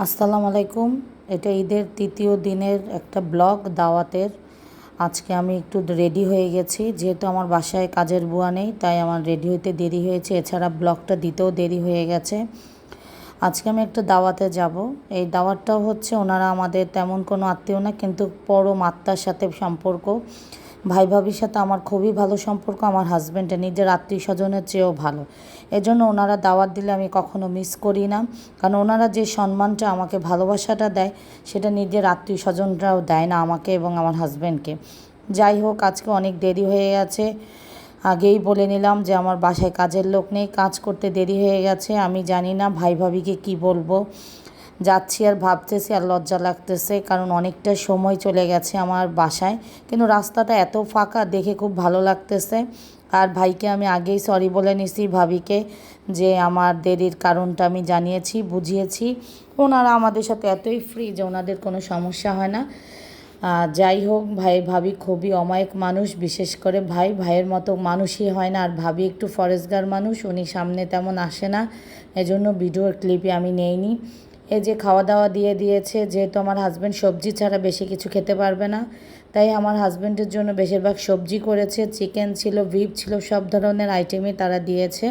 আসসালামু আলাইকুম। এটা ঈদের তৃতীয় দিনের একটা ব্লগ দাওয়াতের। আজকে আমি একটু রেডি হয়ে গেছি, যেহেতু আমার বাসায় কাজের বুয়া নেই তাই আমার রেডি হইতে দেরি হয়েছে, এছাড়া ব্লগটা দিতেও দেরি হয়ে গেছে। আজকে আমি একটা দাওয়াতে যাব। এই দাওয়াতটাও হচ্ছে ওনারা আমাদের তেমন কোনো আত্মীয় না, কিন্তু পরম আত্মার সাথে সম্পর্ক। ভাই ভাবির সাথে আমার খুবই ভালো সম্পর্ক, আমার হাজব্যান্ডের নিজের আত্মীয় স্বজনের চেয়েও ভালো। এজন্য ওনারা দাওয়াত দিলে আমি কখনো মিস করি না, কারণ ওনারা যে সম্মানটা আমাকে ভালোবাসাটা দেয় সেটা নিজের আত্মীয় স্বজনরাও দেয় না আমাকে এবং আমার হাজব্যান্ডকে। যাই হোক, আজকে অনেক দেরি হয়ে গেছে। আগেই বলে নিলাম যে আমার বাসায় কাজের লোক নেই, কাজ করতে দেরি হয়ে গেছে। আমি জানি না ভাই ভাবিকে কি বলবো। যাচ্ছি আর ভাবতেছি আর লজ্জা লাগতেছে, কারণ অনেকটা সময় চলে গেছে আমার বাসায়, কিন্তু রাস্তাটা এত ফাঁকা দেখে খুব ভালো লাগতেছে। আর ভাইকে আমি আগেই সরি বলে নিছি, ভাবিকে, যে আমার দেরির কারণটা আমি জানিয়েছি, বুঝিয়েছি। ওনারা আমাদের সাথে এতই ফ্রি যে ওনাদের কোনো সমস্যা হয় না। যাই হোক, ভাই ভাবি খুবই অমায়িক মানুষ, বিশেষ করে ভাইয়ের মতো মানুষই হয় না। আর ভাবি একটু ফরেজগার মানুষ, উনি সামনে তেমন আসে না, এজন্য ভিডিওর ক্লিপে আমি নেইনি। এই যে খাওয়া দাওয়া দিয়ে দিয়েছে, যেহেতু আমার হাজব্যান্ড সবজি ছাড়া বেশি কিছু খেতে পারবে না, তাই আমার হাজব্যান্ডের জন্য বেশিরভাগ সবজি করেছে। চিকেন ছিল, বিফ ছিল, সব ধরনের আইটেমই তারা দিয়েছে।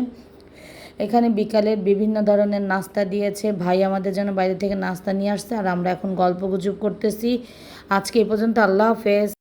এখানে বিকালের বিভিন্ন ধরনের নাস্তা দিয়েছে। ভাই আমাদের জন্য বাইরে থেকে নাস্তা নিয়ে আসছে, আর আমরা এখন গল্পগুজব করতেছি। আজকে এই পর্যন্ত। আল্লাহ হাফেজ।